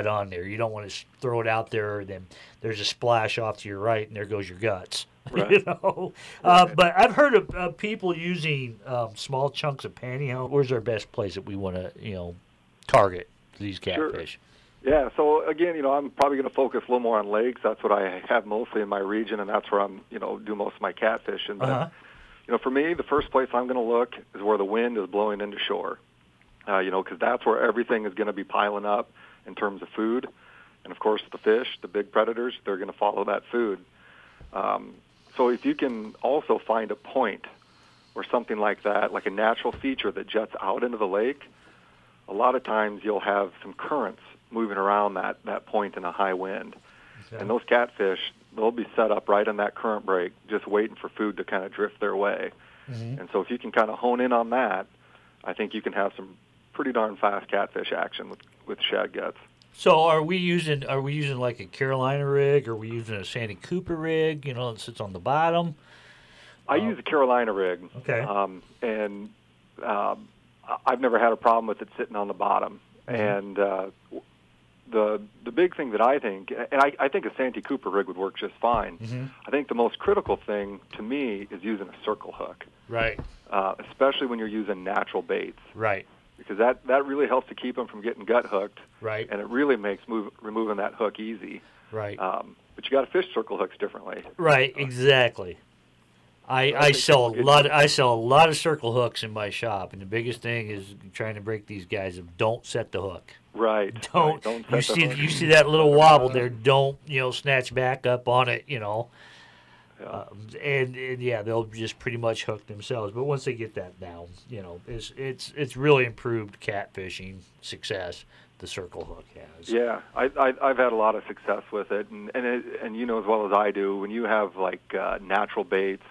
on there. You don't want to throw it out there, then there's a splash off to your right, and there goes your guts. Right. You know, Right. but I've heard of people using small chunks of pantyhose. Where's our best place that we want to, target these Sure. catfish? Yeah. So again, I'm probably going to focus a little more on lakes. That's what I have mostly in my region, and that's where I'm, do most of my catfishing. Uh But huh. for me, the first place I'm going to look is where the wind is blowing into shore. Because that's where everything is going to be piling up in terms of food, and of course the fish, the big predators, they're going to follow that food. So if you can also find a point or something like that, like a natural feature that juts out into the lake, a lot of times you'll have some currents moving around that point in a high wind. Okay. And those catfish, they'll be set up right in that current break, just waiting for food to kind of drift their way. Mm-hmm. And so if you can kind of hone in on that, I think you can have some pretty darn fast catfish action with shad guts. So are we using like a Carolina rig? Or are we using a Sandy Cooper rig? That sits on the bottom. I use a Carolina rig. Okay. And I've never had a problem with it sitting on the bottom. Mm-hmm. And the big thing that I think, and I think a Santee Cooper rig would work just fine. Mm-hmm. I think the most critical thing to me is using a circle hook, Right. especially when you're using natural baits, Right. because that really helps to keep them from getting gut hooked, Right. and it really makes removing that hook easy. Right. But you got to fish circle hooks differently. Right. Exactly. I think sell a people lot. get- I sell a lot of circle hooks in my shop, and the biggest thing is trying to break these guys of don't set the hook. Right. Don't, right. Don't you set the see hook. you see that little wobble there? Don't snatch back up on it? Yeah. And yeah, they'll just pretty much hook themselves. But once they get that down, it's really improved catfishing success. The circle hook has. Yeah, I've had a lot of success with it, and you know as well as I do, when you have like natural baits,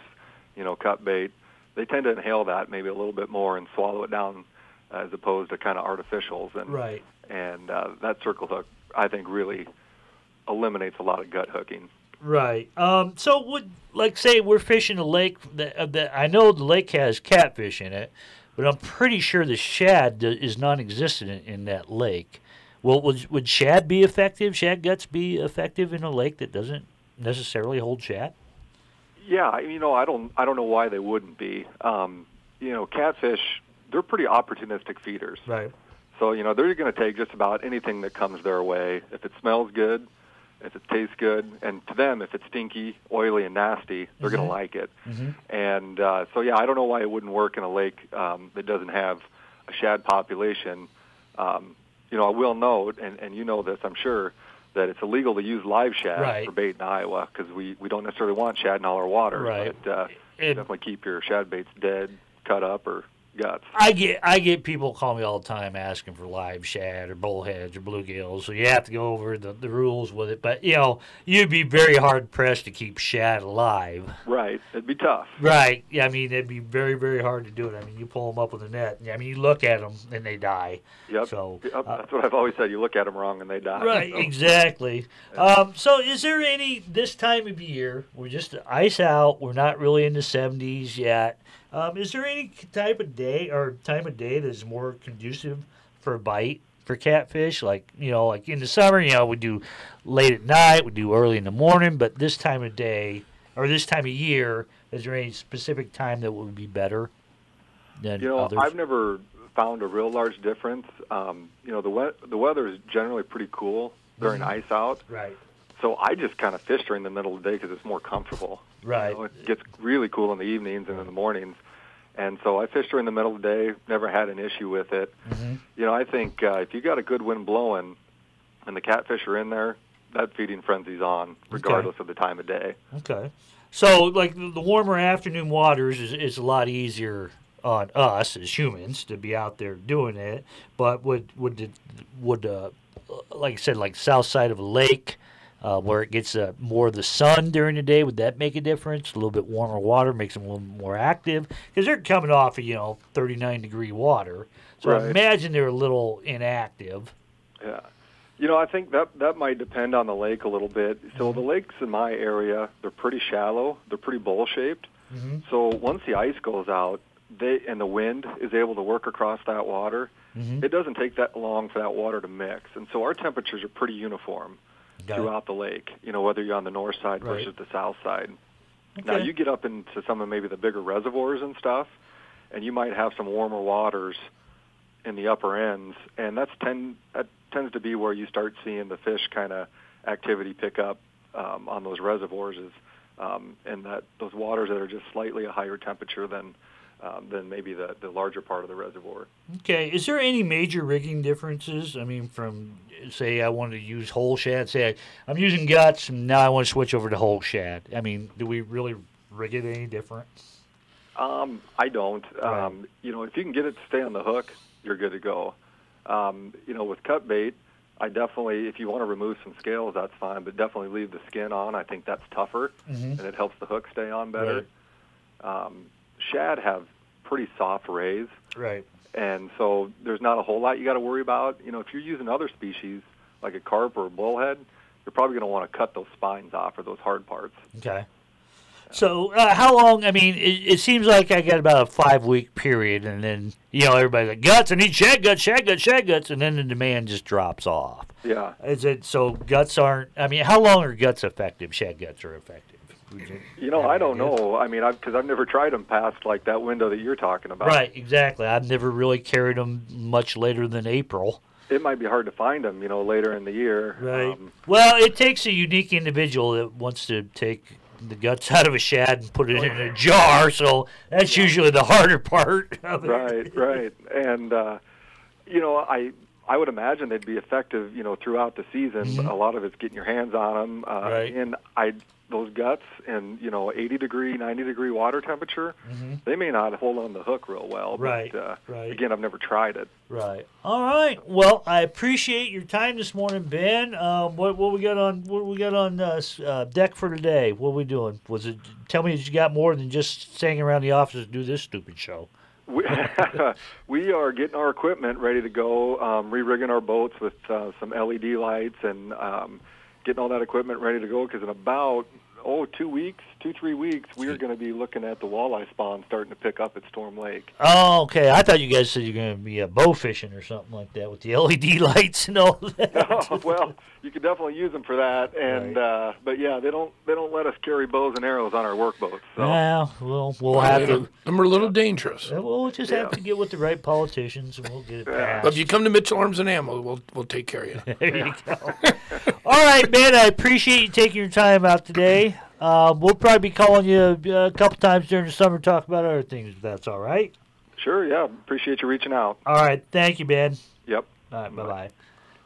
cut bait, they tend to inhale that maybe a little bit more and swallow it down as opposed to kind of artificials. And Right. and that circle hook, I think, really eliminates a lot of gut hooking. Right. So say we're fishing a lake that I know the lake has catfish in it, but I'm pretty sure the shad is non-existent in that lake. Well, would shad be effective? Shad guts be effective in a lake that doesn't necessarily hold shad? Yeah, I don't know why they wouldn't be. Catfish, they're pretty opportunistic feeders. Right. So, they're going to take just about anything that comes their way. If it smells good, if it tastes good, and to them, if it's stinky, oily, and nasty, they're going to like it. Mm-hmm. And so, yeah, I don't know why it wouldn't work in a lake that doesn't have a shad population. I will note, and you know this, I'm sure, that it's illegal to use live shad Right. for bait in Iowa because we don't necessarily want shad in all our water. Right. But And- definitely keep your shad baits dead, cut up, or guts. I get people call me all the time asking for live shad or bullheads or bluegills, so you have to go over the rules with it. But you'd be very hard pressed to keep shad alive. Right. It'd be tough. Right. Yeah. I mean, it'd be very very hard to do it. I mean, you pull them up with a net. I mean, you look at them and they die. Yep. So. Yep. That's what I've always said. You look at them wrong and they die. Right, So, exactly. So is there this time of year, we're just ice out, we're not really in the 70s yet. Is there any type of day that's more conducive for a bite for catfish? Like in the summer, we do late at night, we do early in the morning, but this time of day or this time of year, is there any specific time that would be better than others? I've never found a real large difference. The weather is generally pretty cool during ice out. Right. So I just kind of fish during the middle of the day because it's more comfortable. Right. It gets really cool in the evenings and in the mornings. And so I fish during the middle of the day, never had an issue with it. Mm-hmm. I think if you got a good wind blowing and the catfish are in there, that feeding frenzy's on, regardless of the time of day. Okay. So, like, the warmer afternoon waters is a lot easier on us as humans to be out there doing it. But would like I said, like south side of a lake, where it gets more of the sun during the day, would that make a difference? A little bit warmer water makes them a little more active because they're coming off of 39-degree water. So Right. I imagine they're a little inactive. Yeah. I think that might depend on the lake a little bit. So the lakes in my area, they're pretty shallow. They're pretty bowl-shaped. Mm-hmm. So once the ice goes out, and the wind is able to work across that water, it doesn't take that long for that water to mix. And so our temperatures are pretty uniform throughout the lake, whether you're on the north side versus the south side. Okay. Now, you get up into some of maybe the bigger reservoirs and stuff, and you might have some warmer waters in the upper ends, and that tends to be where you start seeing the fish kind of activity pick up on those reservoirs, and that those waters that are just slightly a higher temperature than maybe the larger part of the reservoir. Okay. Is there any major rigging differences? I mean, from, say, I wanted to use whole shad, say I'm using guts, and now I want to switch over to whole shad. I mean, do we really rig it any different? I don't. Right. If you can get it to stay on the hook, you're good to go. With cut bait, I definitely, if you want to remove some scales, that's fine, but definitely leave the skin on. I think that's tougher, and it helps the hook stay on better. Right. Shad have pretty soft rays, right? And so there's not a whole lot you got to worry about. If you're using other species like a carp or a bullhead, you're probably going to want to cut those spines off or those hard parts. Okay. So how long? I mean, it seems like I got about a 5-week period, and then everybody's like, guts. I need shad guts, and then the demand just drops off. Yeah. Is it so? Guts aren't. I mean, how long are guts effective? Shad guts are effective. I don't know. I mean, because I've never tried them past like that window that you're talking about. Right. Exactly. I've never really carried them much later than April. It might be hard to find them, later in the year. Right. Well, it takes a unique individual that wants to take the guts out of a shad and put it in a jar, so that's usually the harder part of it. Right. And, I would imagine they'd be effective, throughout the season. Mm-hmm. A lot of it's getting your hands on them. Right. And those guts and, 80-degree, 90-degree water temperature, they may not hold on the hook real well. Right. But, right. Again, I've never tried it. Right. All right. Well, I appreciate your time this morning, Ben. What we got on deck for today? What are we doing? Tell me that you got more than just staying around the office to do this stupid show. We are getting our equipment ready to go, re-rigging our boats with some LED lights and getting all that equipment ready to go, because in about 2-3 weeks, we are going to be looking at the walleye spawn starting to pick up at Storm Lake. Oh, okay. I thought you guys said you're going to be bow fishing or something like that with the LED lights and all that. No, well, you could definitely use them for that, and right. But yeah, they don't let us carry bows and arrows on our work boats. So. Yeah, we'll have to. Them are a little dangerous. We'll just have to get with the right politicians, and we'll get it passed. But if you come to Mitchell Arms and Ammo, we'll take care of you. There you go. All right, man. I appreciate you taking your time out today. We'll probably be calling you a couple times during the summer to talk about other things, if that's all right. Sure, yeah. Appreciate you reaching out. All right. Thank you, Ben. Yep. All right, bye-bye.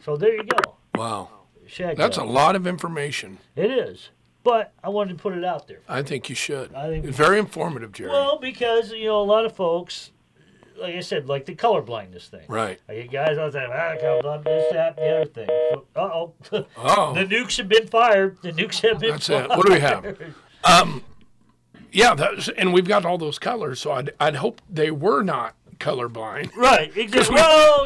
So there you go. Wow. That's a lot of information. It is. But I wanted to put it out there. I think you should. It's very informative, Jerry. Well, because, a lot of folks, like I said, like the color blindness thing. Right. I get guys all the time, colorblind, this, that, and the other thing. So, oh. The nukes have been fired. That's it. What do we have? And we've got all those colors, so I'd hope they were not colorblind. Right, exactly.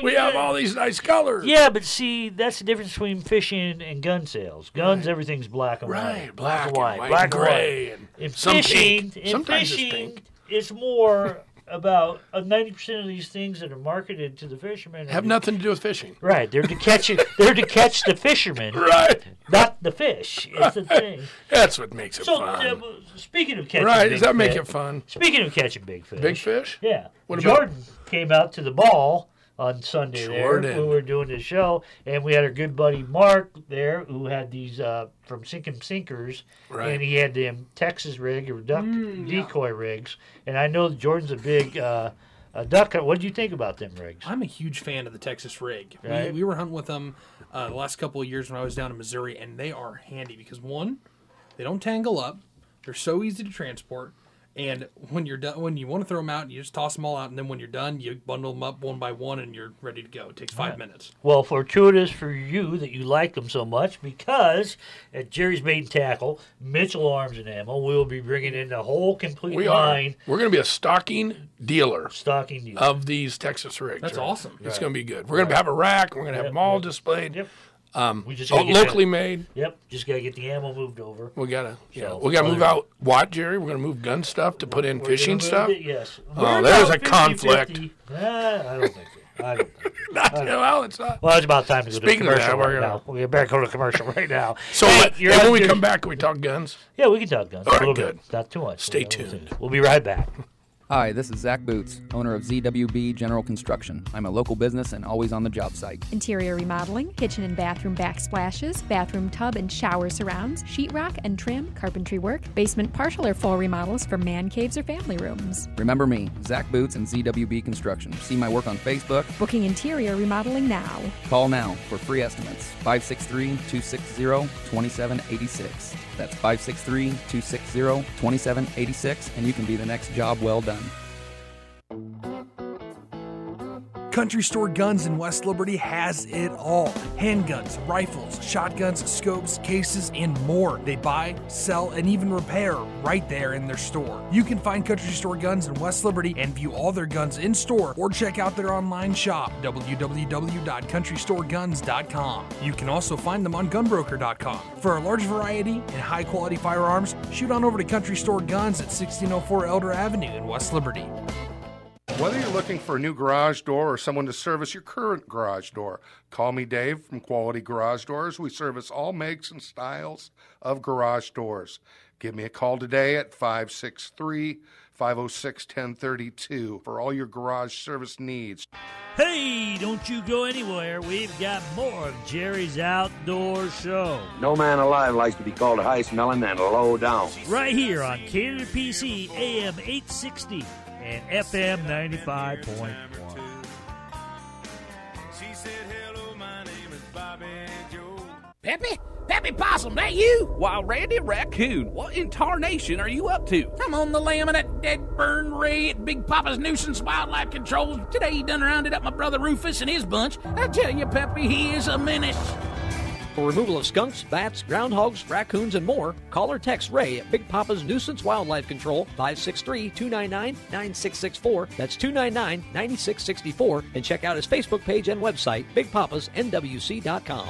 We have all these nice colors. Yeah, but see, that's the difference between fishing and gun sales. Guns, everything's black and white. Right, black and white, black and gray, and in some fishing, pink. Sometimes fishing, it's pink. It's more about 90% of these things that are marketed to the fishermen have nothing to do with fishing. Right, they're to catch it. They're to catch the fishermen, right? Not the fish. It's the thing. That's what makes it fun. Speaking of catching, right? Big Does that make fish, it fun? Speaking of catching big fish, yeah. What Jordan came out to the ball on Sunday Jordan. there when we were doing the show, and we had our good buddy Mark there who had these from Sinkin' Sinkers, right. And he had them Texas rig or duck decoy rigs, and I know that Jordan's a big duck hunter. What did you think about them rigs? I'm a huge fan of the Texas rig. Right. We were hunting with them the last couple of years when I was down in Missouri, and they are handy because, one, they don't tangle up. They're so easy to transport. And when you're done, when you want to throw them out, you just toss them all out, and then when you're done, you bundle them up one by one, and you're ready to go. It takes 5 minutes. Well, fortuitous for you that you like them so much, because at Jerry's Bait and Tackle, Mitchell Arms and Ammo, we will be bringing in the whole complete line. We're going to be a stocking dealer Stocking of these Texas rigs. That's awesome. It's going to be good. We're going to have a rack. We're going to have them all displayed. Yep. We just locally made. Yep, just gotta get the ammo moved over. We gotta move out what, Jerry? We're gonna move gun stuff to put in fishing stuff. Yes. Oh, there's a conflict. 50-50. I don't think so. I don't know. Well, it's not. Well, it's about time to go Speaking to of commercial that, we're right gonna- now. We're better go to commercial right now. So Hey, you're and on when we your- come back, can we talk guns? Yeah, we can talk guns. All a right, little good. bit. Not too much. Stay tuned. We'll be right back. Hi, this is Zach Boots, owner of ZWB General Construction. I'm a local business and always on the job site. Interior remodeling, kitchen and bathroom backsplashes, bathroom tub and shower surrounds, sheetrock and trim, carpentry work, basement partial or full remodels for man caves or family rooms. Remember me, Zach Boots and ZWB Construction. See my work on Facebook. Booking interior remodeling now. Call now for free estimates. 563-260-2786. That's 563-260-2786, and you can be the next job well done. Country Store Guns in West Liberty has it all. Handguns, rifles, shotguns, scopes, cases, and more. They buy, sell, and even repair right there in their store. You can find Country Store Guns in West Liberty and view all their guns in store or check out their online shop, www.countrystoreguns.com. You can also find them on gunbroker.com. For a large variety and high quality firearms, shoot on over to Country Store Guns at 1604 Elder Avenue in West Liberty. Whether you're looking for a new garage door or someone to service your current garage door, call me Dave from Quality Garage Doors. We service all makes and styles of garage doors. Give me a call today at 563-506-1032 for all your garage service needs. Hey, don't you go anywhere. We've got more of Jerry's Outdoor Show. No man alive likes to be called high smelling and low down. Right here on KPC AM 860 and FM 95.1. Peppy? Peppy Possum, that you? Why, Randy Raccoon, what in tarnation are you up to? I'm on the lam of that dead burn Ray at Big Papa's Nuisance Wildlife Control. Today he done rounded up my brother Rufus and his bunch. I tell you, Peppy, he is a menace. For removal of skunks, bats, groundhogs, raccoons, and more, call or text Ray at Big Papa's Nuisance Wildlife Control, 563-299-9664. That's 299-9664. And check out his Facebook page and website, bigpapasnwc.com.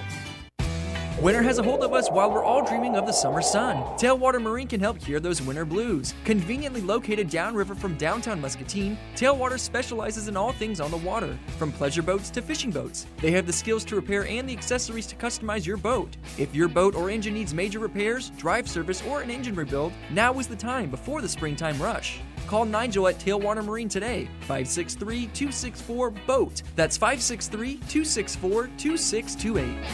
Winter has a hold of us while we're all dreaming of the summer sun. Tailwater Marine can help cure those winter blues. Conveniently located downriver from downtown Muscatine, Tailwater specializes in all things on the water, from pleasure boats to fishing boats. They have the skills to repair and the accessories to customize your boat. If your boat or engine needs major repairs, drive service, or an engine rebuild, now is the time before the springtime rush. Call Nigel at Tailwater Marine today, 563-264-BOAT. That's 563-264-2628.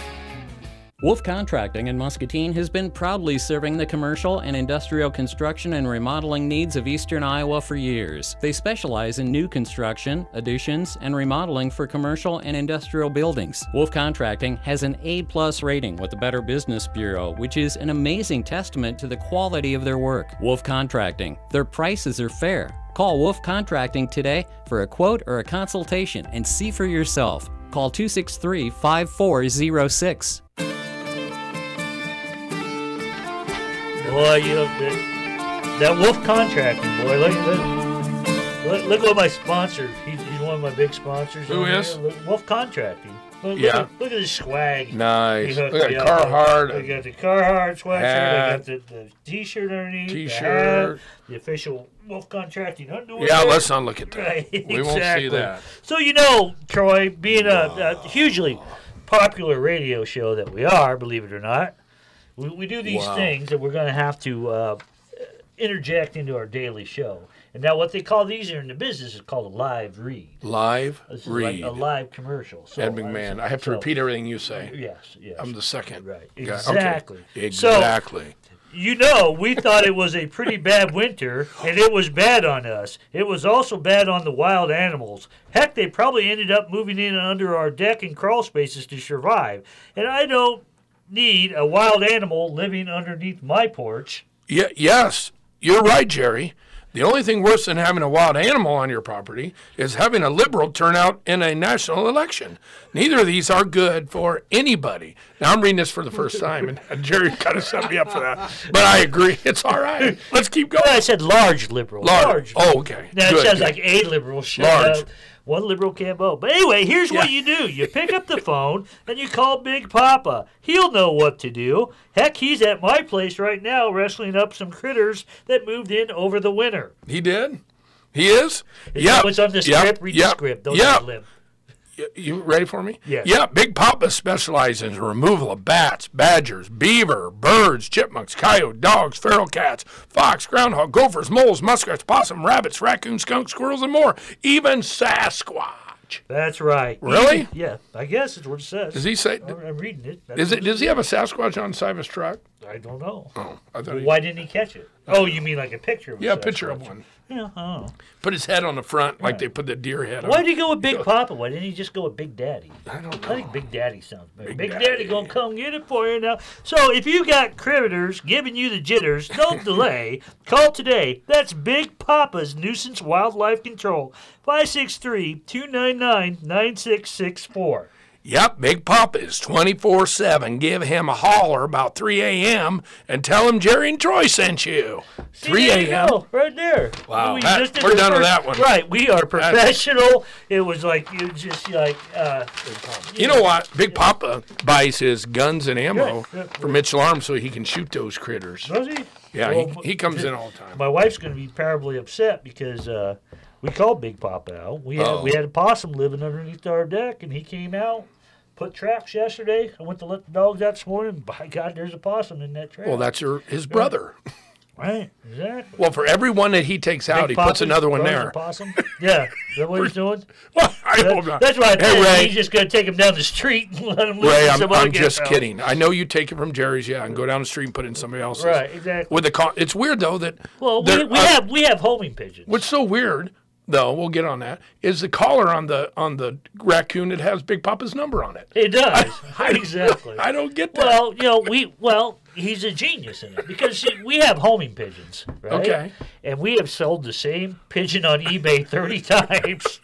Wolf Contracting in Muscatine has been proudly serving the commercial and industrial construction and remodeling needs of eastern Iowa for years. They specialize in new construction, additions, and remodeling for commercial and industrial buildings. Wolf Contracting has an A+ rating with the Better Business Bureau, which is an amazing testament to the quality of their work. Wolf Contracting, their prices are fair. Call Wolf Contracting today for a quote or a consultation and see for yourself. Call 263-5406. Boy, you know, that Wolf Contracting, boy, look what my sponsor, he's one of my big sponsors. Who is? Wolf Contracting. Look at his swag. Nice. Look at Carhartt. They got the Carhartt sweatshirt. Hat. They got the T-shirt underneath. T-shirt. The official Wolf Contracting underwear. Yeah, let's not look at that. Right, we won't see that. So, you know, Troy, being a hugely popular radio show that we are, believe it or not, we do these things that we're going to have to interject into our daily show. And now what they call these in the business is called a live read. Live this is read. Like a live commercial. So, Ed McMahon. I have to repeat everything you say. Yes. I'm the second. Right. Guy. Exactly. Okay. Exactly. So, you know, we thought it was a pretty bad winter, and it was bad on us. It was also bad on the wild animals. Heck, they probably ended up moving in under our deck and crawl spaces to survive. And I don't need a wild animal living underneath my porch. Yeah, yes, you're right, Jerry. The only thing worse than having a wild animal on your property is having a liberal turn out in a national election. Neither of these are good for anybody. Now, I'm reading this for the first time, and Jerry kind of set me up for that. But I agree. It's all right. Let's keep going. Well, I said large liberal. Large. Oh, okay. Now, good, it sounds good. like a liberal. Large. One liberal can't vote. But anyway, here's what you do. You pick up the phone and you call Big Papa. He'll know what to do. Heck, he's at my place right now wrestling up some critters that moved in over the winter. He did? He is? Yeah. What's on the script? Read the script. Don't ad-lib. You ready for me? Yes. Yeah, Big Papa specializes in the removal of bats, badgers, beaver, birds, chipmunks, coyote, dogs, feral cats, fox, groundhog, gophers, moles, muskrats, possum, rabbits, raccoons, skunks, squirrels, and more. Even Sasquatch. That's right. Really? Yeah, I guess it's what it says. Does he say? I'm reading it. Does he have a Sasquatch on the side of his truck? I don't know. Oh, I thought Why didn't he catch it? Oh, you mean like a picture of Yeah, a Sasquatch. picture of one. Yeah, I don't know. Put his head on the front like Right. they put the deer head on. Why did he go with Big Papa? Why didn't he just go with Big Daddy? I don't know. I think Big Daddy sounds better. Big Daddy. Daddy gonna come get it for you now. So if you got critters giving you the jitters, don't delay. Call today. That's Big Papa's Nuisance Wildlife Control. 563-299-9664. Yep, Big Papa is 24/7. Give him a holler about 3 a.m. and tell him Jerry and Troy sent you. See, 3 there you a.m. go, right there. Wow, We that- just did we're the done with first- that one. Right, we are professional. It was like you just like. You know what? Big Papa buys his guns and ammo Yeah, yeah. from Mitchell Arms so he can shoot those critters. Does he? Yeah, Well, he comes in all the time. My wife's going to be terribly upset because we called Big Papa out. We had a possum living underneath our deck, and he came out, put traps yesterday. I went to let the dogs out this morning. By God, there's a possum in that trap. Well, that's his brother. Right, exactly. Well, for every one that he takes out, he puts another one brother's there. a possum? Yeah, is that what he's doing? Well, I hope not. That's why I Hey, said Ray. he's just going to take him down the street and let him live Ray, in I'm some other just guest kidding. I know you take it from Jerry's, and go down the street and put it in somebody else's. Right, exactly. With it's weird though that. Well, there- we have homing pigeons. What's so weird, though, we'll get on that, is the collar on the raccoon that has Big Papa's number on it. It does. Exactly. I don't get that. Well, he's a genius in it because we have homing pigeons, right? Okay. And we have sold the same pigeon on eBay 30 times.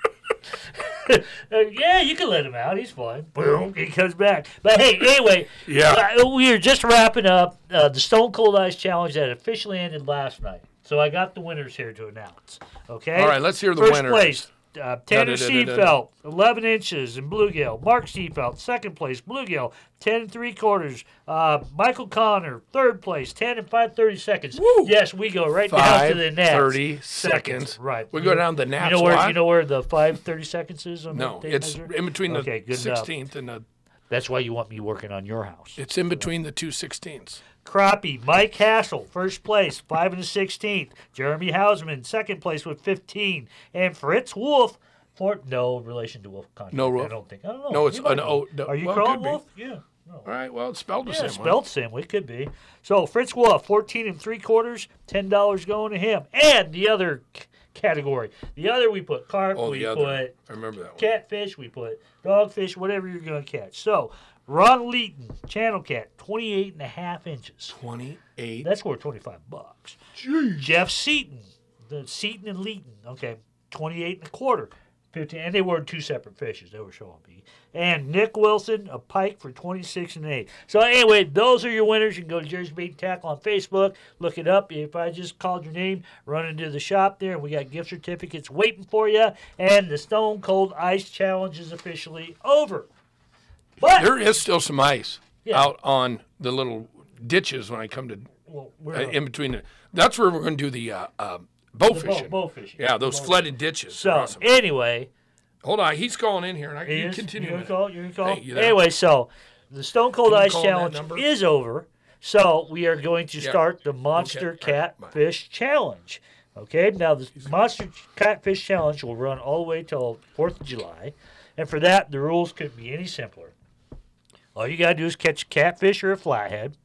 Yeah, you can let him out. He's fine. Boom, he comes back. But hey, anyway, we are just wrapping up the Stone Cold Ice Challenge that officially ended last night. So I got the winners here to announce. Okay. All right, let's hear the First winners. Place, Tanner Da-da-da-da-da. Seafelt, 11 inches in bluegill. Mark Seafelt, second place, bluegill, 10 3/4. Michael Connor, third place, 10 and 5/30 seconds. Yes, we go right down to the gnats. 5:30 seconds. Right. We go down the gnats. You know where the 5:30 seconds is on No, the tape it's measure? in between the Okay, good 16th enough. and the. That's why you want me working on your house. It's in between the 2 16ths. Crappie, Mike Hassel, first place, 5 and 16th. Jeremy Hausman, second place with 15. And Fritz Wolf, no relation to Wolf Contract. No Wolf? I don't think. I don't know. No, it's You might an be. O. No, Are you well, calling could be. Wolf? Yeah. No. All right, well, it's spelled the Yeah, same spelled the same way. Could be. So Fritz Wolf, 14 and 3/4, $10 going to him. And the other category. The other we put carp, Oh, we the other. put I remember that one. catfish, we put dogfish, whatever you're going to catch. So Ron Leeton, Channel Cat, 28 and a half inches. 28. That's worth $25. Jeez. Jeff Seaton, the Seaton and Leeton, okay, 28 and a quarter. 15, and they were two separate fishes. They were showing me. And Nick Wilson, a pike for 26 and 8. So anyway, those are your winners. You can go to Jerry's Bait and Tackle on Facebook, look it up. If I just called your name, run into the shop there. We got gift certificates waiting for you. And the Stone Cold Ice Challenge is officially over. But There is still some ice Yeah. out on the little ditches when I come to well, in between the. That's where we're going to do the bow fishing. bow fishing. Yeah, those Bow flooded ditches. So are awesome. anyway, Hold on, he's calling in here, and He you is? continue. You're with gonna it. call? You're gonna call? Hey, you there? Anyway, so the Stone Cold Can you Ice call that Challenge number? is over. So we are going to Yeah. start the Monster Okay. All right. Bye. Catfish Challenge. Okay, now the Monster Catfish Challenge will run all the way till 4th of July. And for that, the rules couldn't be any simpler. All you got to do is catch a catfish or a flathead,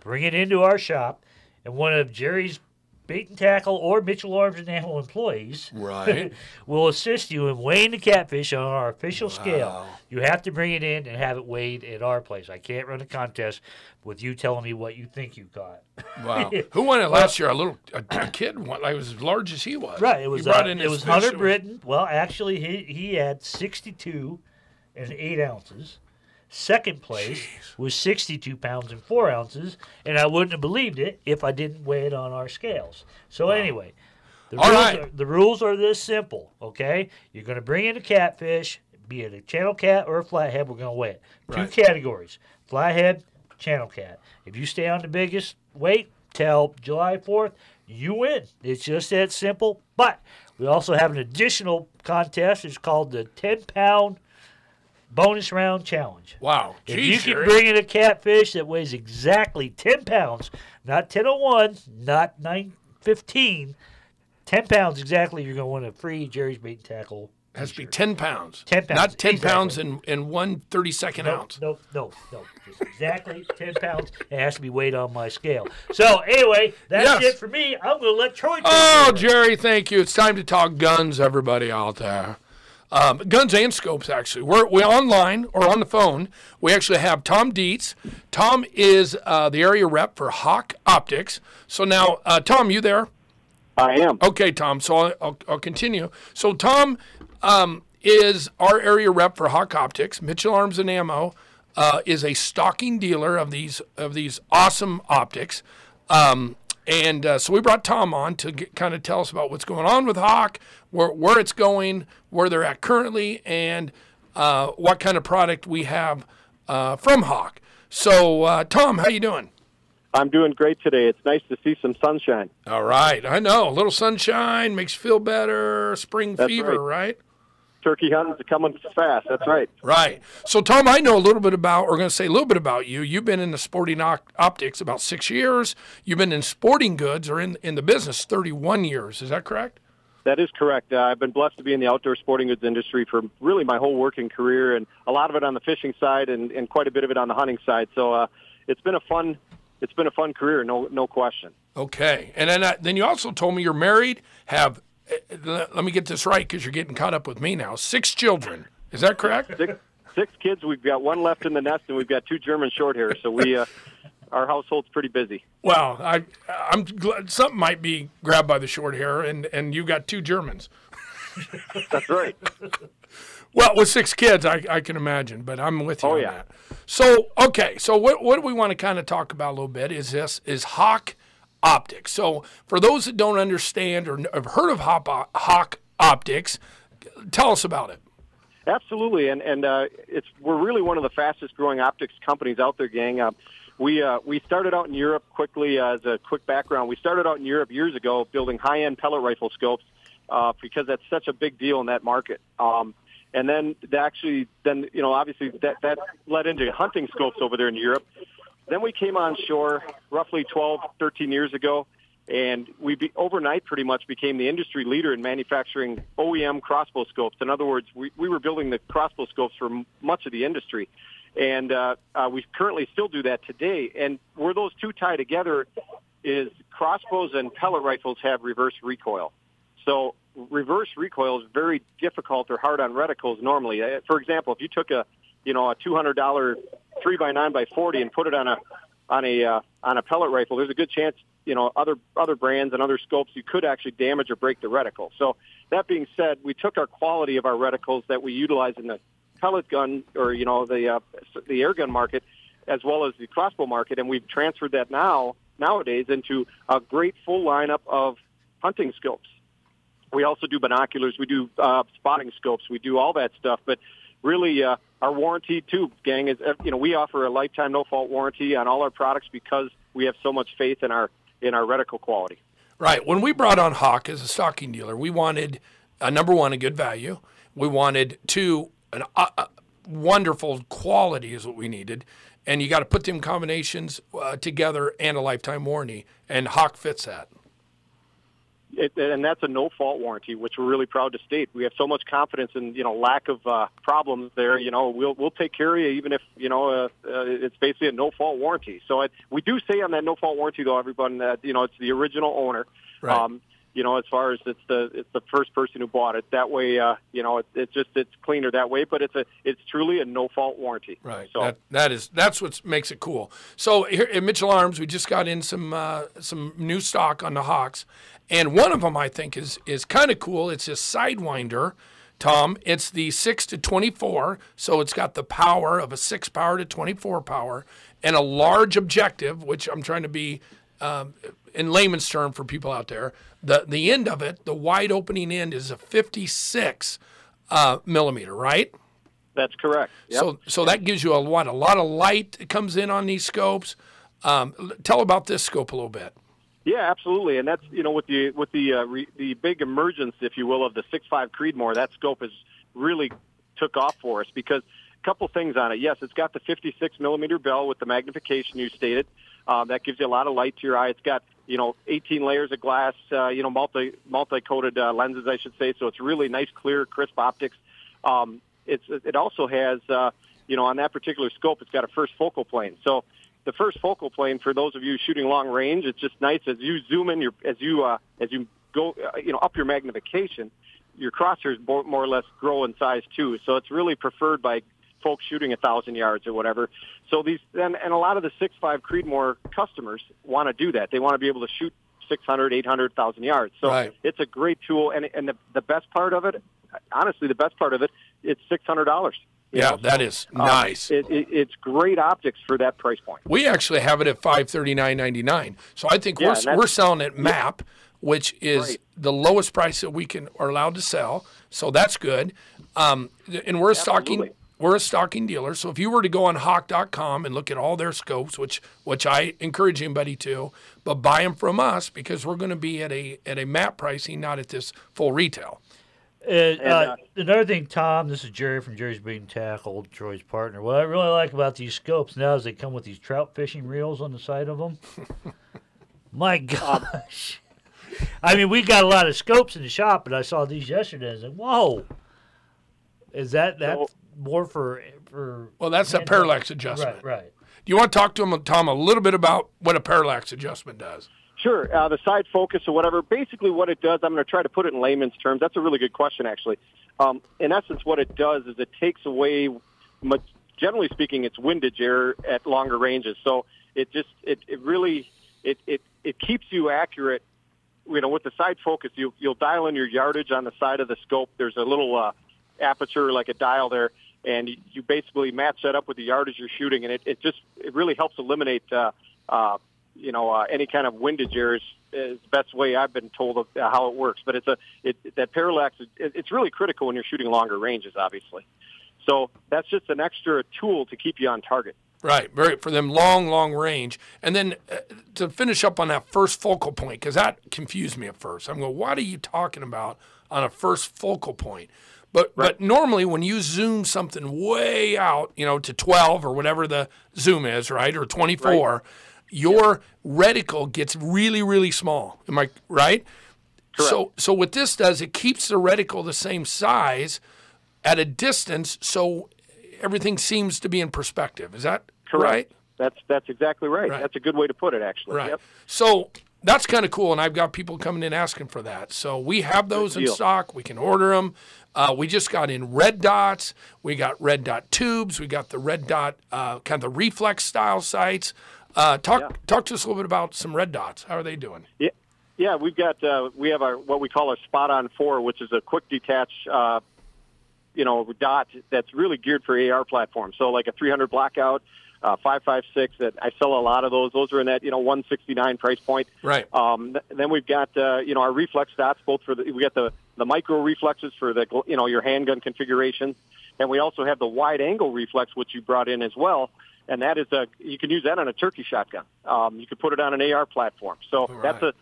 bring it into our shop, and one of Jerry's Bait and Tackle or Mitchell Arms and Ammo employees Right. will assist you in weighing the catfish on our official scale. You have to bring it in and have it weighed at our place. I can't run a contest with you telling me what you think you caught. Wow. Who won it last year? A kid won. Like, was as large as he was. Right. It He was brought in it his was fish Hunter that was- Britton. Well, actually, he had 62 and 8 ounces. Second place was 62 pounds and 4 ounces, and I wouldn't have believed it if I didn't weigh it on our scales. So anyway, the rules are this simple, okay? You're going to bring in a catfish, be it a channel cat or a flathead, we're going to weigh it. Right. 2 categories, flathead, channel cat. If you stay on the biggest weight till July 4th, you win. It's just that simple. But we also have an additional contest. It's called the 10-pound bonus round challenge. Wow. If Jeez, you Jerry. can bring in a catfish that weighs exactly 10 pounds, not 1001, not 915, 10 pounds exactly, you're going to win a free Jerry's Bait and Tackle. It has to be 10 pounds. 10 pounds. Not 10 exactly. pounds in 1 32nd ounce. No. Just exactly 10 pounds. It has to be weighed on my scale. So, anyway, that's Yes. it for me. I'm going to let Troy take Oh, over. Jerry, thank you. It's time to talk guns, everybody out there. Guns and scopes, actually. We're online or on the phone. We actually have Tom Dietz. Tom is the area rep for Hawk Optics. So now, Tom, you there? I am. Okay, Tom. So I'll continue. So Tom is our area rep for Hawk Optics. Mitchell Arms and Ammo is a stocking dealer of these awesome optics. So we brought Tom on to kind of tell us about what's going on with Hawk, where it's going, where they're at currently, and what kind of product we have from Hawk. So, Tom, how you doing? I'm doing great today. It's nice to see some sunshine. All right. I know. A little sunshine makes you feel better. Spring That's fever, right? Turkey hunting's coming fast. That's right. Right. So, Tom, I know a little bit about, or going to say a little bit about you. You've been in the sporting optics about 6 years. You've been in sporting goods or in the business 31 years. Is that correct? That is correct. I've been blessed to be in the outdoor sporting goods industry for really my whole working career, and a lot of it on the fishing side and quite a bit of it on the hunting side. So it's been a fun career, no question. Okay. And then you also told me you're married, have, let me get this right because you're getting caught up with me now, 6 children. Is that correct? Six kids. We've got one left in the nest, and we've got 2 German short hairs. So our household's pretty busy. Well, I'm glad something might be grabbed by the short hair, and you got 2 Germans. That's right. Well, with 6 kids, I can imagine, but I'm with you on yeah. that. So, okay, so what we want to kind of talk about a little bit is Hawk Optics. So, for those that don't understand or have heard of Hawk Optics, tell us about it. Absolutely, and we're really one of the fastest growing optics companies out there, gang. We started out in Europe quickly. As a quick background, we started out in Europe years ago building high-end pellet rifle scopes because that's such a big deal in that market. And then obviously that led into hunting scopes over there in Europe. Then we came on shore roughly 12, 13 years ago, and overnight pretty much became the industry leader in manufacturing OEM crossbow scopes. In other words, we were building the crossbow scopes for much of the industry. And we currently still do that today. And where those two tie together is crossbows and pellet rifles have reverse recoil. So reverse recoil is very difficult or hard on reticles normally. For example, if you took a $200 3x9x40 and put it on a pellet rifle, there's a good chance other brands and other scopes you could actually damage or break the reticle. So that being said, we took our quality of our reticles that we utilize in the pellet gun or the air gun market as well as the crossbow market, and we've transferred that nowadays into a great full lineup of hunting scopes. We also do binoculars, we do spotting scopes, we do all that stuff. But really, our warranty too, gang, is we offer a lifetime no-fault warranty on all our products because we have so much faith in our reticle quality. Right. When we brought on Hawk as a stocking dealer, we wanted number one, a good value. We wanted 2, wonderful quality is what we needed, and you got to put them combinations together and a lifetime warranty, and Hawk fits that. And that's a no-fault warranty, which we're really proud to state. We have so much confidence in lack of problems there. We'll take care of you even if it's basically a no-fault warranty. So we do say on that no-fault warranty though, everyone, that it's the original owner. Right. As far as it's the first person who bought it. That way, it's cleaner that way. But it's truly a no-fault warranty. Right. So That's what makes it cool. So here at Mitchell Arms, we just got in some new stock on the Hawks, and one of them I think is kind of cool. It's a Sidewinder, Tom. It's the 6-24, so it's got the power of a 6 power to 24 power, and a large objective, which I'm trying to be. In layman's term for people out there, the end of it, the wide opening end is a 56 millimeter, right? That's correct. Yep. So that gives you a lot of light that comes in on these scopes. Tell about this scope a little bit. Yeah, absolutely, and that's with the big emergence, if you will, of the 6.5 Creedmoor, that scope has really took off for us because couple things on it. Yes, it's got the 56 millimeter bell with the magnification you stated. That gives you a lot of light to your eye. It's got 18 layers of glass, multi-coated lenses, I should say. So it's really nice, clear, crisp optics. It also has, on that particular scope, it's got a first focal plane. So the first focal plane, for those of you shooting long range, it's just nice as you zoom in, as you go, up your magnification, your crosshairs more or less grow in size too. So it's really preferred by folks shooting 1,000 yards or whatever. So and a lot of the 6.5 Creedmoor customers want to do that. They want to be able to shoot 600, 800, 1,000 yards. So It's a great tool. And the best part of it, honestly, it's $600. Yeah, that is nice. It's great optics for that price point. We actually have it at $539.99. So I think we're selling it MAP, which is the lowest price that we are allowed to sell. So that's good. And we're a stocking dealer. So if you were to go on Hawk.com and look at all their scopes, which I encourage anybody to, but buy them from us because we're going to be at a MAP pricing, not at this full retail. Another thing, Tom, this is Jerry from Jerry's Bait & Tackle, Troy's partner. What I really like about these scopes now is they come with these trout fishing reels on the side of them. My gosh. I mean, we got a lot of scopes in the shop, but I saw these yesterday. I was like, whoa. Is that more for Well, that's a parallax adjustment. Right. Do you want to talk to him, Tom, a little bit about what a parallax adjustment does? Sure. The side focus or whatever, basically what it does, I'm going to try to put it in layman's terms. That's a really good question, actually. In essence, what it does is it takes away, generally speaking, it's windage error at longer ranges. So it really keeps you accurate. With the side focus, you'll dial in your yardage on the side of the scope. There's a little aperture, like a dial there, and you basically match that up with the yardage you're shooting, and it really helps eliminate any kind of windage errors. Is the best way I've been told of how it works. But that parallax, it's really critical when you're shooting longer ranges, obviously. So that's just an extra tool to keep you on target. Right, for them long range. And then to finish up on that first focal point, because that confused me at first. I'm going, what are you talking about on a first focal point? But normally when you zoom something way out, to 12 or whatever the zoom is, right, or 24, your reticle gets really, really small. Am I right? Correct. So what this does, it keeps the reticle the same size at a distance, so everything seems to be in perspective. Is that correct? Right? That's exactly right. That's a good way to put it, actually. Right. Yep. So that's kind of cool, and I've got people coming in asking for that. So we have those in stock. We can order them. We just got in red dots. We got red dot tubes. We got the red dot kind of the reflex style sights. Talk to us a little bit about some red dots. How are they doing? Yeah. We have our what we call our Spot On 4, which is a quick detach dot that's really geared for AR platforms. So like a 300 blackout, 5.56. That I sell a lot of those. Those are in that $169 price point. Right. Then we've got our reflex dots. We got the micro reflexes for the your handgun configuration, and we also have the wide angle reflex, which you brought in as well. And that is you can use that on a turkey shotgun. You could put it on an AR platform. So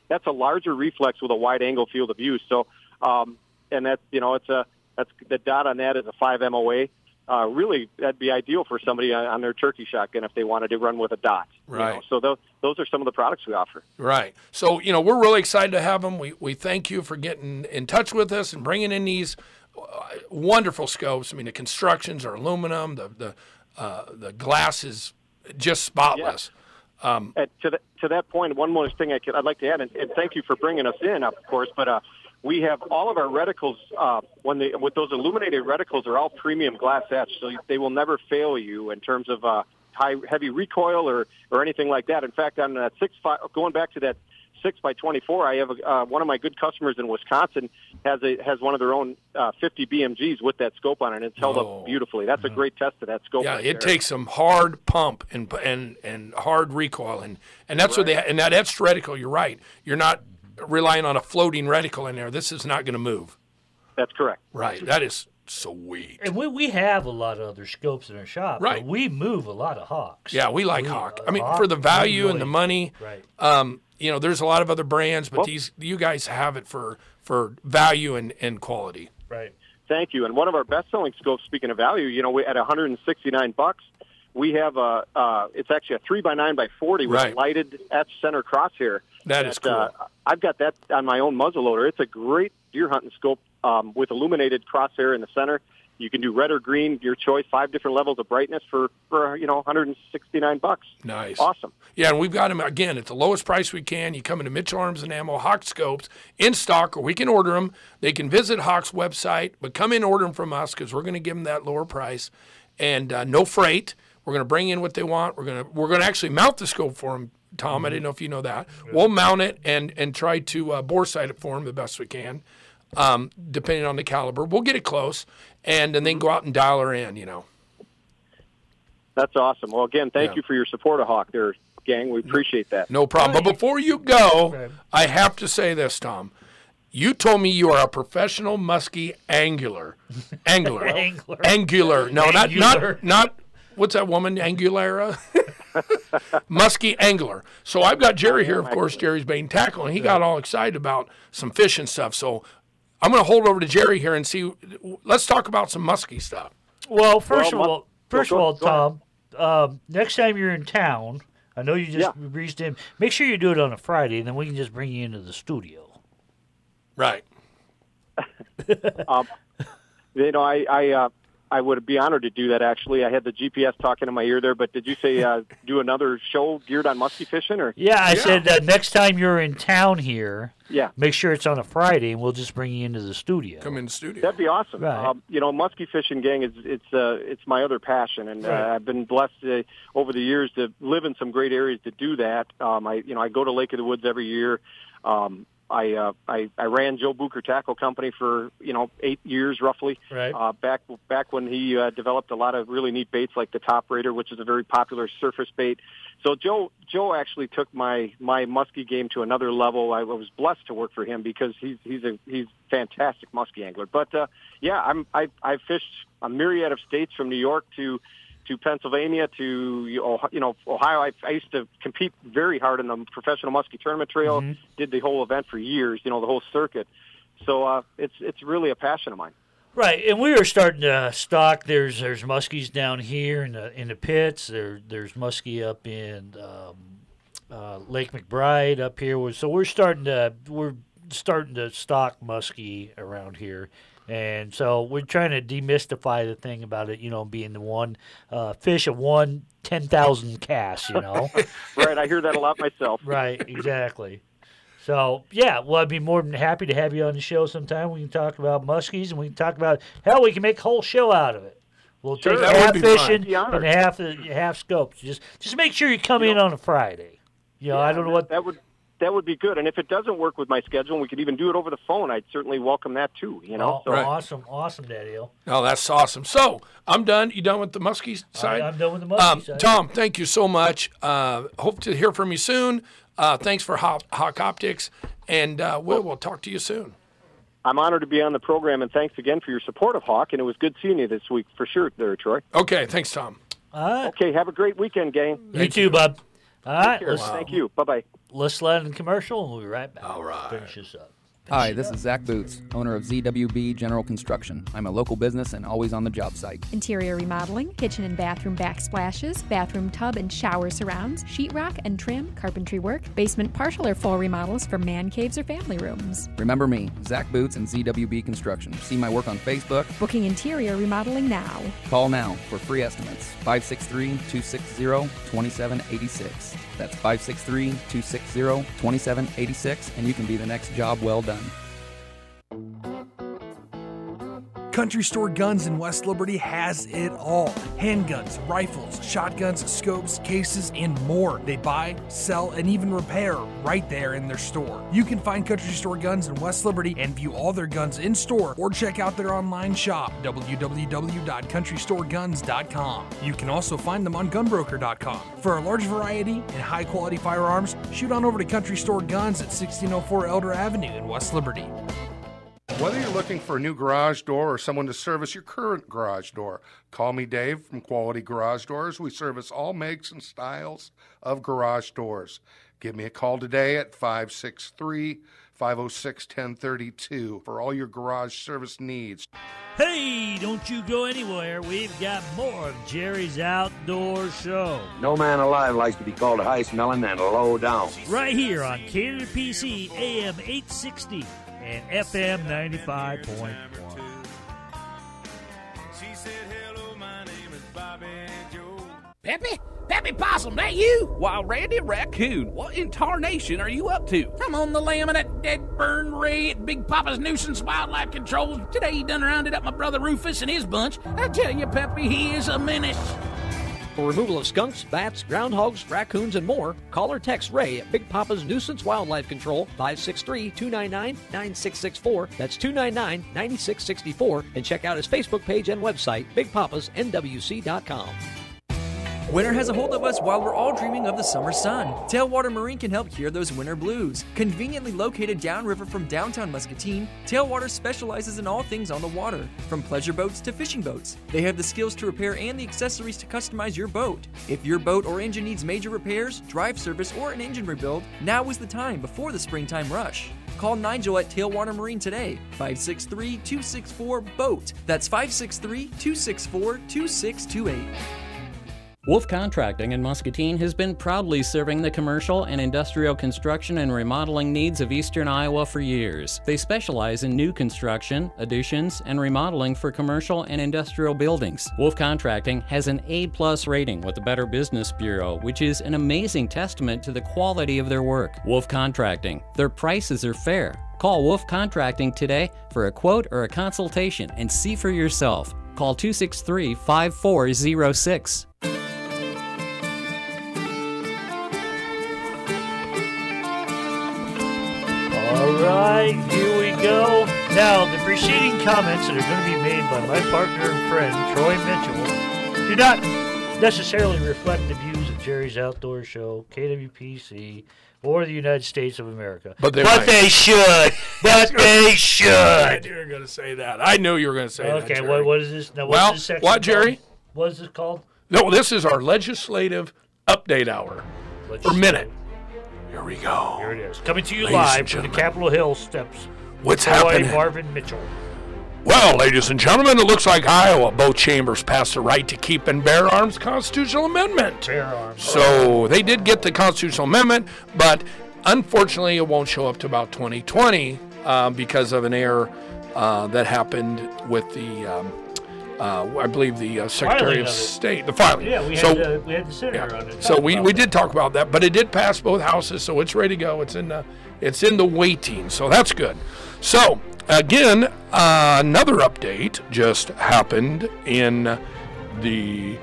that's a larger reflex with a wide angle field of view. So and that's that's the dot on that is a 5 MOA. Really, that'd be ideal for somebody on their turkey shotgun if they wanted to run with a dot. Right. So those are some of the products we offer. Right. So we're really excited to have them. We thank you for getting in touch with us and bringing in these wonderful scopes. I mean, the constructions are aluminum. The glass is just spotless. Yeah. To that point, one more thing I'd like to add, and thank you for bringing us in, of course, but we have all of our reticles, with those illuminated reticles, are all premium glass etched, so they will never fail you in terms of heavy recoil or anything like that. In fact, on that 6.5, going back to that 6x24, I have one of my good customers in Wisconsin has one of their own 50 BMGs with that scope on it, and it's held up beautifully. That's a great test of that scope. Yeah, right it there. takes some hard pump and hard recoil, and that's what and that etched reticle. You're right. You're not relying on a floating reticle in there. This is not going to move. That's correct. Right. That is sweet. And we have a lot of other scopes in our shop. Right. But we move a lot of Hawks. Yeah, we like Hawk. I mean, for the value and the money. Right. There's a lot of other brands, but you guys have it for value and quality. Right. Thank you. And one of our best-selling scopes, speaking of value, we at $169, we have it's actually a 3x9x40 with a lighted etched center crosshair. That is cool. I've got that on my own muzzleloader. It's a great deer hunting scope with illuminated crosshair in the center. You can do red or green, your choice, 5 different levels of brightness for $169. Nice. Awesome. Yeah, and we've got them, again, at the lowest price we can. You come into Mitchell Arms and Ammo, Hawk Scopes, in stock, or we can order them. They can visit Hawk's website, but come in and order them from us because we're going to give them that lower price. And no freight. We're going to bring in what they want. We're going to actually mount the scope for them, Tom. I didn't know if you know that. We'll mount it and try to bore sight it for them the best we can, depending on the caliber. We'll get it close, and then go out and dial her in, That's awesome. Well, again, thank you for your support of Hawk there, gang. We appreciate that. No problem. But before you go, I have to say this, Tom. You told me you are a professional muskie angler. Angular. No, not what's that woman? Angulera? Muskie angler. So I've got Jerry here, of course. Jerry's bait and tackle, and he got all excited about some fishing stuff. So I'm going to hold over to Jerry here and see. Let's talk about some muskie stuff. Well, first of all, Tom, next time you're in town, I know you just reached in. Make sure you do it on a Friday, and then we can just bring you into the studio. Right. I would be honored to do that, actually. I had the GPS talking in my ear there, but did you say do another show geared on muskie fishing? Or? Yeah, I said next time you're in town here, make sure it's on a Friday, and we'll just bring you into the studio. Come in the studio. That'd be awesome. Right. Muskie fishing, gang, it's my other passion, and I've been blessed over the years to live in some great areas to do that. I go to Lake of the Woods every year. I ran Joe Bucher Tackle Company for 8 years roughly. Right. Back when he developed a lot of really neat baits like the Top Raider, which is a very popular surface bait. So Joe actually took my muskie game to another level. I was blessed to work for him because he's a fantastic muskie angler. But I fished a myriad of states from New York to Pennsylvania to Ohio. I used to compete very hard in the professional muskie tournament trail. Did the whole event for years, the whole circuit. So it's really a passion of mine. Right, and we are starting to stock. There's muskies down here in the pits. There's muskie up in Lake McBride up here. So we're starting to stock muskie around here. And so we're trying to demystify the thing about it, being the one fish of 10,000 casts, Right, I hear that a lot myself. Right, exactly. So, I'd be more than happy to have you on the show sometime. We can talk about muskies, and we can talk about, we can make a whole show out of it. We'll take half fishing and half scopes. Just make sure you come in on a Friday. I don't know what... That would be good. And if it doesn't work with my schedule, and we could even do it over the phone, I'd certainly welcome that too, Awesome, Daddy-O. Oh, that's awesome. So, I'm done. You done with the muskie side? I'm done with the muskie side. Tom, thank you so much. Hope to hear from you soon. Thanks for Hawk Optics, and we'll talk to you soon. I'm honored to be on the program, and thanks again for your support of Hawk, and it was good seeing you this week for sure there, Troy. Okay, thanks, Tom. All right. Okay, have a great weekend, gang. You too, bud. All right. Thank you. Bye-bye. Let's let in commercial, and we'll be right back. All right. Finish this up. Hi, this is Zach Boots, owner of ZWB General Construction. I'm a local business and always on the job site. Interior remodeling, kitchen and bathroom backsplashes, bathroom tub and shower surrounds, sheetrock and trim, carpentry work, basement partial or full remodels for man caves or family rooms. Remember me, Zach Boots and ZWB Construction. See my work on Facebook. Booking interior remodeling now. Call now for free estimates. 563-260-2786. That's 563-260-2786, and you can be the next job well done. Country Store Guns in West Liberty has it all. Handguns, rifles, shotguns, scopes, cases, and more. They buy, sell, and even repair right there in their store. You can find Country Store Guns in West Liberty and view all their guns in store or check out their online shop, www.countrystoreguns.com. You can also find them on gunbroker.com. For a large variety and high quality firearms, shoot on over to Country Store Guns at 1604 Elder Avenue in West Liberty. Whether you're looking for a new garage door or someone to service your current garage door, call me Dave from Quality Garage Doors. We service all makes and styles of garage doors. Give me a call today at 563-506-1032 for all your garage service needs. Hey, don't you go anywhere. We've got more of Jerry's Outdoor Show. No man alive likes to be called high smelling and low down. Right here on KWPC AM 860 and FM 95.1. Peppy? Peppy Possum, that you? Wild Randy Raccoon, what in tarnation are you up to? I'm on the lam of that dead burn ray at Big Papa's Nuisance Wildlife Control. Today he done rounded up my brother Rufus and his bunch. I tell you, Peppy, he is a menace. For removal of skunks, bats, groundhogs, raccoons, and more, call or text Ray at Big Papa's Nuisance Wildlife Control, 563-299-9664. That's 299-9664. And check out his Facebook page and website, bigpapasnwc.com. Winter has a hold of us while we're all dreaming of the summer sun. Tailwater Marine can help cure those winter blues. Conveniently located downriver from downtown Muscatine, Tailwater specializes in all things on the water, from pleasure boats to fishing boats. They have the skills to repair and the accessories to customize your boat. If your boat or engine needs major repairs, drive service, or an engine rebuild, now is the time before the springtime rush. Call Nigel at Tailwater Marine today, 563-264-BOAT. That's 563-264-2628. Wolf Contracting in Muscatine has been proudly serving the commercial and industrial construction and remodeling needs of eastern Iowa for years. They specialize in new construction, additions, and remodeling for commercial and industrial buildings. Wolf Contracting has an A+ rating with the Better Business Bureau, which is an amazing testament to the quality of their work. Wolf Contracting, their prices are fair. Call Wolf Contracting today for a quote or a consultation and see for yourself. Call 263-5406. All right, here we go. Now, the preceding comments that are going to be made by my partner and friend, Troy Mitchell, do not necessarily reflect the views of Jerry's Outdoor Show, KWPC, or the United States of America. But they should. But they should. I knew you were going to say that. I knew you were going to say that, Okay, Jerry. what is this? Now, Well, what's this section what, Jerry? called? What is this called? No, this is our legislative update hour for minute. Here we go. Here it is. Coming to you Ladies live and from the gentlemen. Capitol Hill steps. What's Troy happening? Marvin Mitchell. Well, ladies and gentlemen, it looks like Iowa, both chambers passed the right to keep and bear arms constitutional amendment. Bear arms. So they did get the constitutional amendment, but unfortunately it won't show up to about 2020 because of an error that happened with the, I believe, the Secretary of State, the filing. Yeah, we had the senator on it. So we did talk about that, but it did pass both houses, so it's ready to go. It's in the waiting, so that's good. So again, another update just happened in the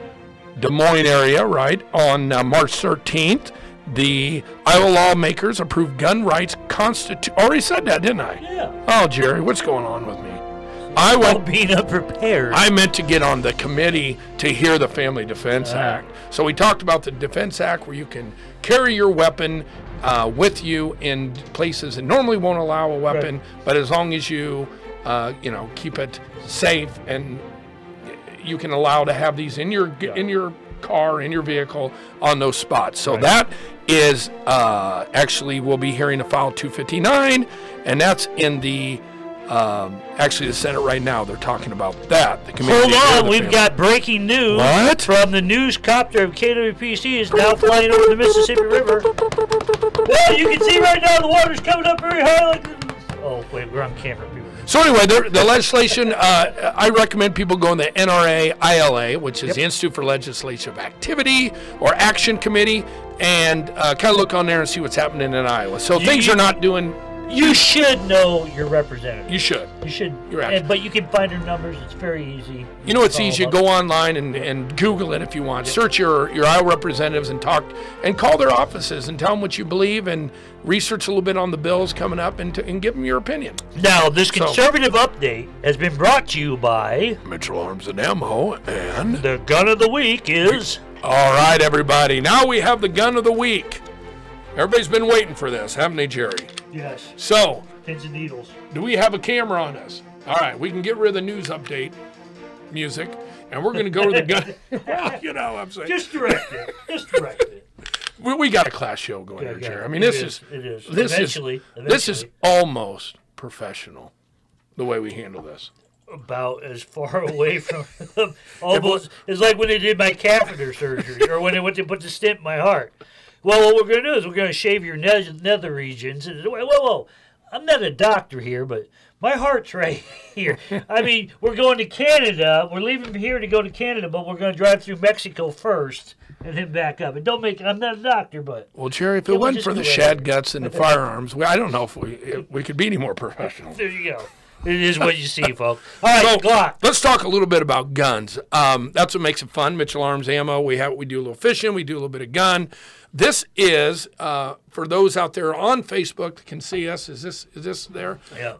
Des Moines area, right, on March 13th. The Iowa lawmakers approved gun rights already said that, didn't I? Yeah. Oh, Jerry, what's going on with me? Being unprepared. I meant to get on the committee to hear the Family Defense Act. So we talked about the Defense Act where you can carry your weapon with you in places that normally won't allow a weapon, but as long as you, keep it safe and you can allow to have these in your car, in your vehicle, on those spots. So that is actually, we'll be hearing a file 259, and that's in the actually the Senate right now. They're talking about that. The Hold on, we've got breaking news. What? From the news copter of KWPC is now flying over the Mississippi River. Well, you can see right now the water's coming up very high. Oh, wait, we're on camera, people. So anyway, the legislation, I recommend people go in the NRA ILA, which is the Institute for Legislative Activity or Action Committee, and kind of look on there and see what's happening in Iowa. So things are not doing... You should know your representative. You should. You should. You're right. But you can find their numbers. It's very easy. You know, it's easy. Go online and Google it if you want. Search your Iowa representatives and talk and call their offices and tell them what you believe and research a little bit on the bills coming up and give them your opinion. Now, this conservative update has been brought to you by Mitchell Arms and Ammo, and the gun of the week is... All right, everybody. Now we have the gun of the week. Everybody's been waiting for this, haven't they, Jerry? Yes. So, Pins and needles. Do we have a camera on us? All right, we can get rid of the news update music, and we're going to go to the gun. Well, you know what I'm saying. Just direct it. Just direct it. We got a class show going here, Jerry. I mean, It this is. Eventually. Almost professional, the way we handle this. About as far away from almost. It's like when they did my catheter surgery, or when they went to put the stent in my heart. Well, what we're going to do is we're going to shave your nether regions. And, whoa. I'm not a doctor here, but my heart's right here. I mean, we're going to Canada. We're leaving here to go to Canada, but we're going to drive through Mexico first and then back up. And don't make. I'm not a doctor, but. Well, Jerry, if it wasn't for the shad guts and the firearms, I don't know if we could be any more professional. There you go. It is what you see, folks. All right, so, Glock. Let's talk a little bit about guns. That's what makes it fun. Mitchell Arms Ammo. We do a little fishing. We do a little bit of gun. This is for those out there on Facebook that can see us. Is this there? Yeah.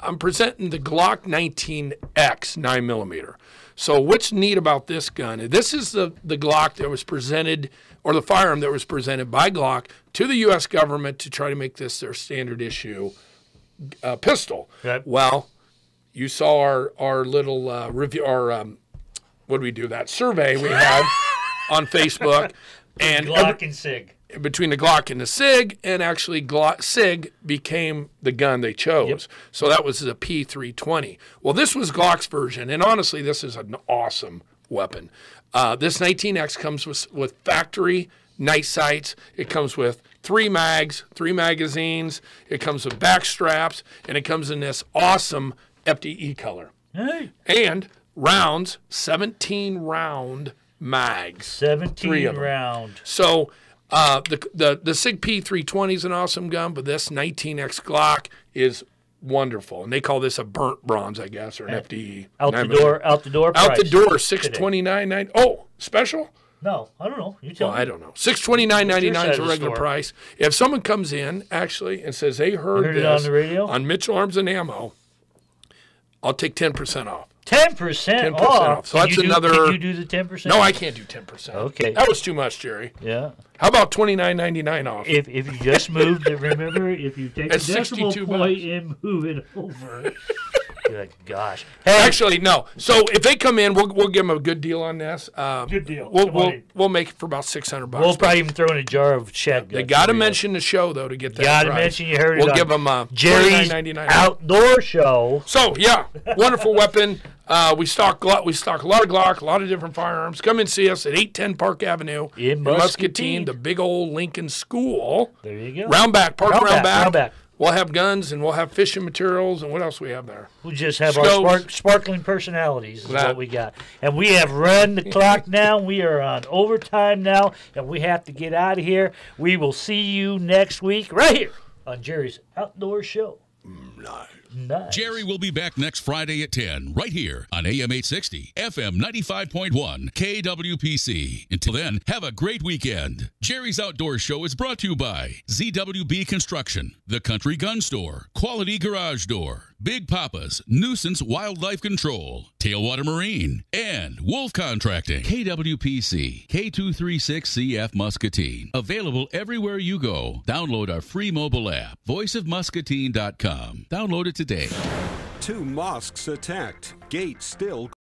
I'm presenting the Glock 19X 9mm. So what's neat about this gun? This is the Glock that was presented, or the firearm that was presented by Glock to the U.S. government to try to make this their standard issue pistol. Okay. Well, you saw our little review, what do we do? That survey we had on Facebook, and Glock and SIG. Between the Glock and the SIG, and actually SIG became the gun they chose. Yep. So that was the P320. Well, this was Glock's version, and honestly, this is an awesome weapon. This 19X comes with factory night sights. It comes with 3 mags, 3 magazines. It comes with back straps, and it comes in this awesome FDE color. Hey. And rounds, 17 round mags. 17 round. So the SIG P320 is an awesome gun, but this 19X Glock is wonderful, and they call this a burnt bronze, I guess, or an FDE. Out the door price. $629.90. Oh, special? No, I don't know. You tell me. I don't know. $629.99 is a regular price. If someone comes in actually and says they heard this it on the radio on Mitchell Arms and Ammo, I'll take 10% off. 10% off. So that's another. Can you do the 10%? No, I can't do 10%. Okay, that was too much, Jerry. Yeah. How about $29.99 off? If you just moved, remember, if you take That's a decimal $62 point and move it over. Good gosh. Hey, actually, no. So if they come in, we'll give them a good deal on this. Good deal. We'll make it for about $600. We'll probably even throw in a jar of shad. They got to mention the show though to get that. Got to mention you heard it. We'll give them Jerry's $29.99 outdoor show. So yeah, wonderful weapon. We stock a lot of Glock, a lot of different firearms. Come and see us at 810 Park Avenue in Muscatine, the big old Lincoln School. There you go. Round back. Round back. We'll have guns, and we'll have fishing materials, and what else we have there? We just have our sparkling personalities is what we got. And we have run the clock now. We are on overtime now, and we have to get out of here. We will see you next week right here on Jerry's Outdoor Show. Nice. Jerry will be back next Friday at 10, right here on AM 860, FM 95.1, KWPC. Until then, have a great weekend. Jerry's Outdoor Show is brought to you by ZWB Construction, The Country Gun Store, Quality Garage Door, Big Papa's Nuisance Wildlife Control, Tailwater Marine, and Wolf Contracting. KWPC, K236CF Muscatine. Available everywhere you go. Download our free mobile app, voiceofmuscatine.com. Download it today. 2 mosques attacked. Gate still